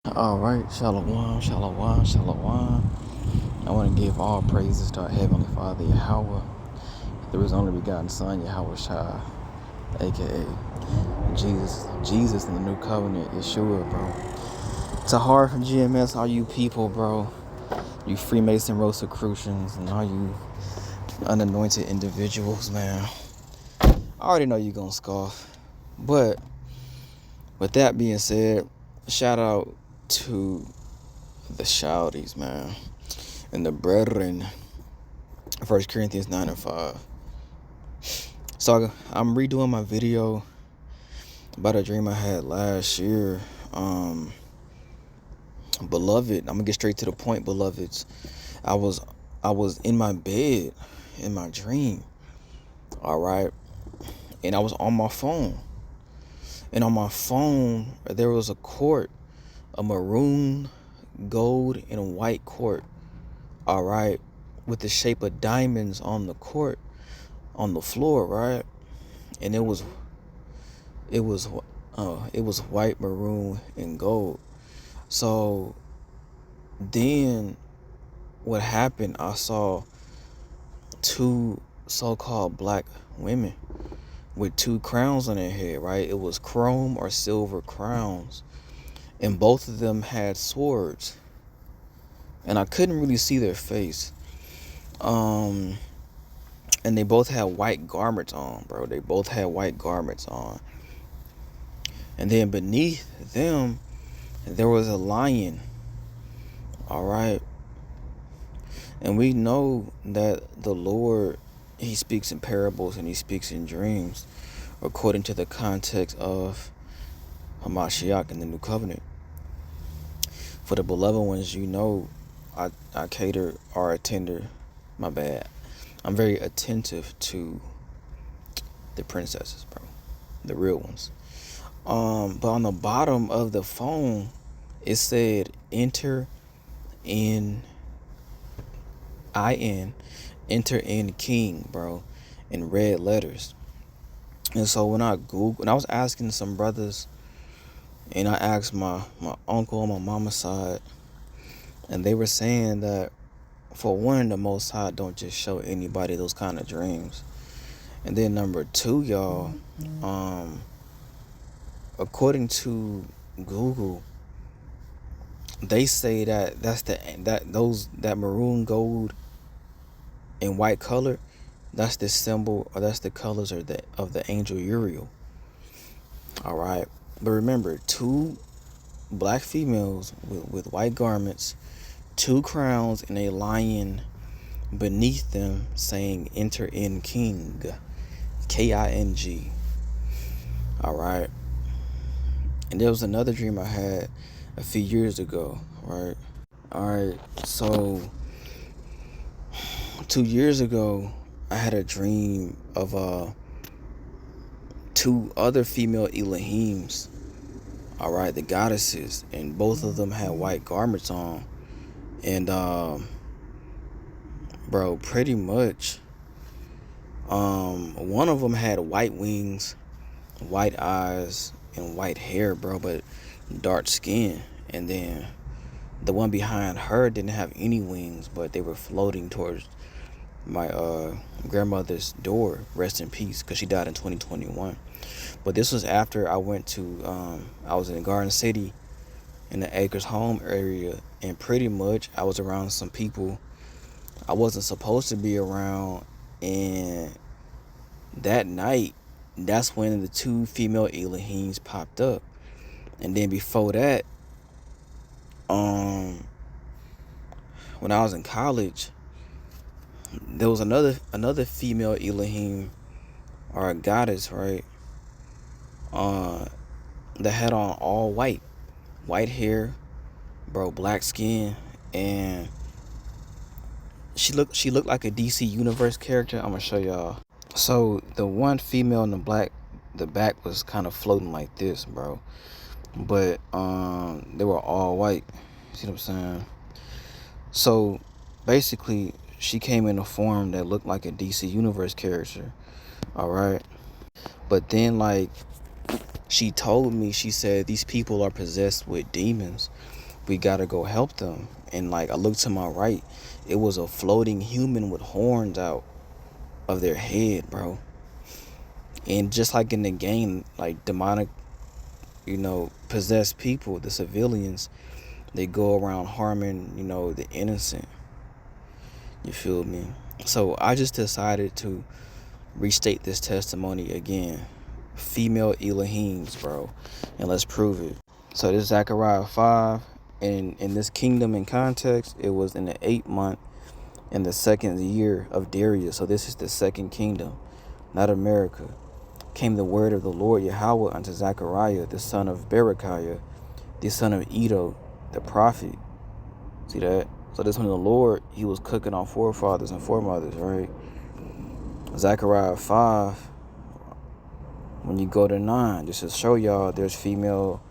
All right, shalom, shalom, shalom. I want to give all praises to our Heavenly Father, Yahweh, through His only begotten Son, Yahweh Shai, aka Jesus in the New Covenant, Yeshua, bro. To heart from GMS, all you people, bro, you Freemason Rosicrucians, and all you unanointed individuals, man. I already know you're gonna scoff, but with that being said, shout out to the shouties, man, and the brethren. 1 Corinthians 9:5. So I'm redoing my video about a dream I had last year. Beloved, I'm gonna get straight to the point, beloveds. I was in my bed in my dream, all right, and I was on my phone. And on my phone there was a court, a maroon, gold, and white court, all right, with the shape of diamonds on the court, on the floor, right? And it was white, maroon, and gold. So then what happened, I saw two so-called black women with two crowns on their head, right? It was chrome or silver crowns, and both of them had swords, and I couldn't really see their face. And they both had white garments on, bro. They both had white garments on. And then beneath them there was a lion, all right? And we know that the Lord, He speaks in parables and He speaks in dreams according to the context of Hamashiach in the New Covenant. For the beloved ones, you know, I cater or attender, my bad. I'm very attentive to the princesses, bro. The real ones. But on the bottom of the phone, it said, enter in enter in king, bro, in red letters. And so when I was asking some brothers, and I asked my uncle on my mama's side, and they were saying that, for one, the Most High don't just show anybody those kind of dreams. And then number two, y'all, according to Google, they say that that maroon, gold, and white color, that's the symbol, or that's the colors of the angel Uriel. All right, but remember, two black females with white garments, two crowns, and a lion beneath them saying, "Enter in King," King. All right, and there was another dream I had a few years ago, right? All right, so 2 years ago, I had a dream of two other female Elohims, all right, the goddesses, and both of them had white garments on. And bro, pretty much one of them had white wings, white eyes, and white hair, bro, but dark skin. And then the one behind her didn't have any wings, but they were floating towards my grandmother's door, rest in peace, because she died in 2021. But this was after I went to I was in Garden City in the Acres Home area, and pretty much I was around some people I wasn't supposed to be around. And that night, that's when the two female Elohims popped up. And then before that, when I was in college, there was another female Elohim, or a goddess, right? That had on all white hair, bro, black skin, and she looked like a DC Universe character. I'm gonna show y'all. So the one female in the back was kind of floating like this, bro. But they were all white. See what I'm saying? So basically, she came in a form that looked like a DC Universe character. All right. But then, like, She told me, she said, these people are possessed with demons. We gotta go help them. And like, I looked to my right, it was a floating human with horns out of their head, bro. And just like in the game, like demonic, possessed people, the civilians, they go around harming, the innocent. You feel me? So I just decided to restate this testimony again. Female Elohims, bro. And let's prove it. So this is Zechariah 5. And in this kingdom in context, it was in the 8th month in the 2nd year of Darius. So this is the 2nd kingdom, not America. Came the word of the Lord Yahweh unto Zechariah, the son of Berechiah, the son of Edo, the prophet. See that? So this one, the Lord, he was cooking on forefathers and foremothers, right? Zechariah 5, when you go to 9, just to show y'all there's female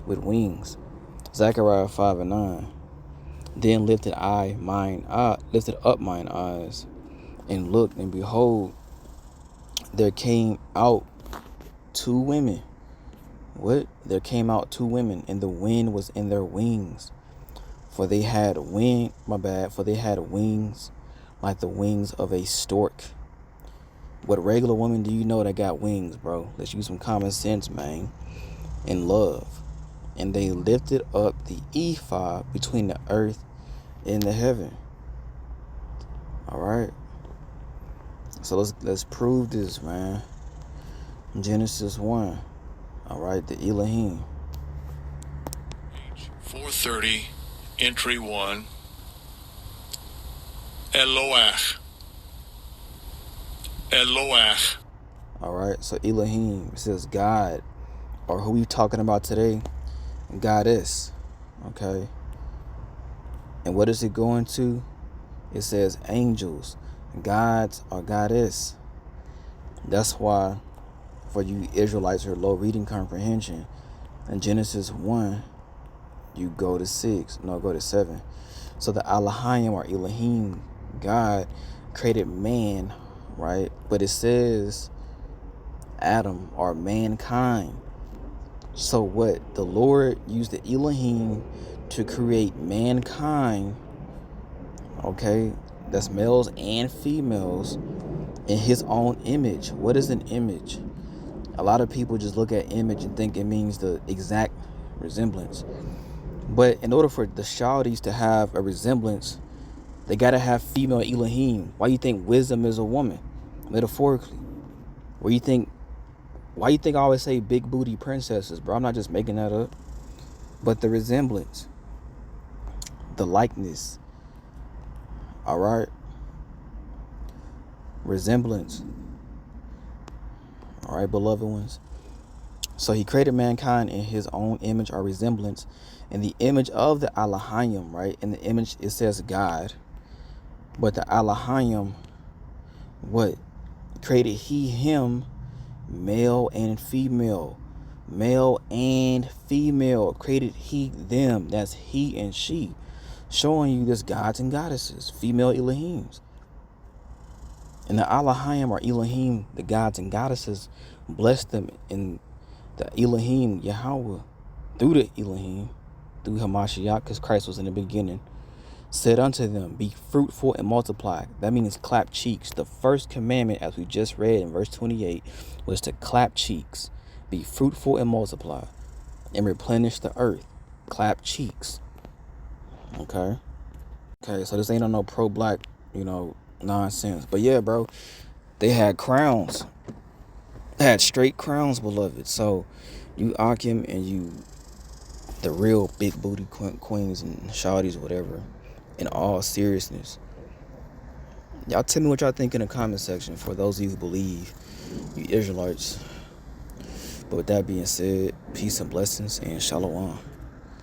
with wings. Zechariah 5 and 9. Then lifted up mine eyes, and looked, and behold, there came out 2 women. What? There came out 2 women, and the wind was in their wings. For they had for they had wings like the wings of a stork. What regular woman do you know that got wings, bro? Let's use some common sense, man, and love. And they lifted up the ephod between the earth and the heaven. All right. So let's prove this, man. Genesis 1. All right, the Elohim. 430, entry 1. Eloach. Eloach. All right, so Elohim, it says God, or who we talking about today? Goddess. Okay. And what is it going to? It says angels, gods, or goddess. That's why, for you Israelites or low reading comprehension, in Genesis 1, you go to 7. So the Elohim or Elohim, God, created man, right? But it says Adam or mankind. So what? The Lord used the Elohim to create mankind, okay? That's males and females in his own image. What is an image? A lot of people just look at image and think it means the exact resemblance. But in order for the Shawties to have a resemblance, they gotta have female Elohim. Why you think wisdom is a woman? Metaphorically. Why you think I always say big booty princesses, bro? I'm not just making that up. But the resemblance, the likeness. All right? Resemblance. All right, beloved ones. So he created mankind in his own image or resemblance, in the image of the Elohim, right? In the image, it says God. But the Elohim, what? Created he, him, male and female. Male and female. Created he, them. That's he and she. Showing you this gods and goddesses, female Elohims. And the Elohim or Elohim, the gods and goddesses, blessed them in the Elohim, Yahweh, through the Elohim, through Hamashiach, because Christ was in the beginning, said unto them, be fruitful and multiply. That means clap cheeks. The first commandment, as we just read in verse 28, was to clap cheeks, be fruitful and multiply, and replenish the earth. Clap cheeks. Okay, so this ain't on no pro-black, nonsense. But yeah, bro, they had crowns. They had straight crowns, beloved. So you Akim and you, the real big booty queens and shawties, whatever, in all seriousness, y'all tell me what y'all think in the comment section, for those of you who believe, you Israelites. But with that being said, peace and blessings and shalom.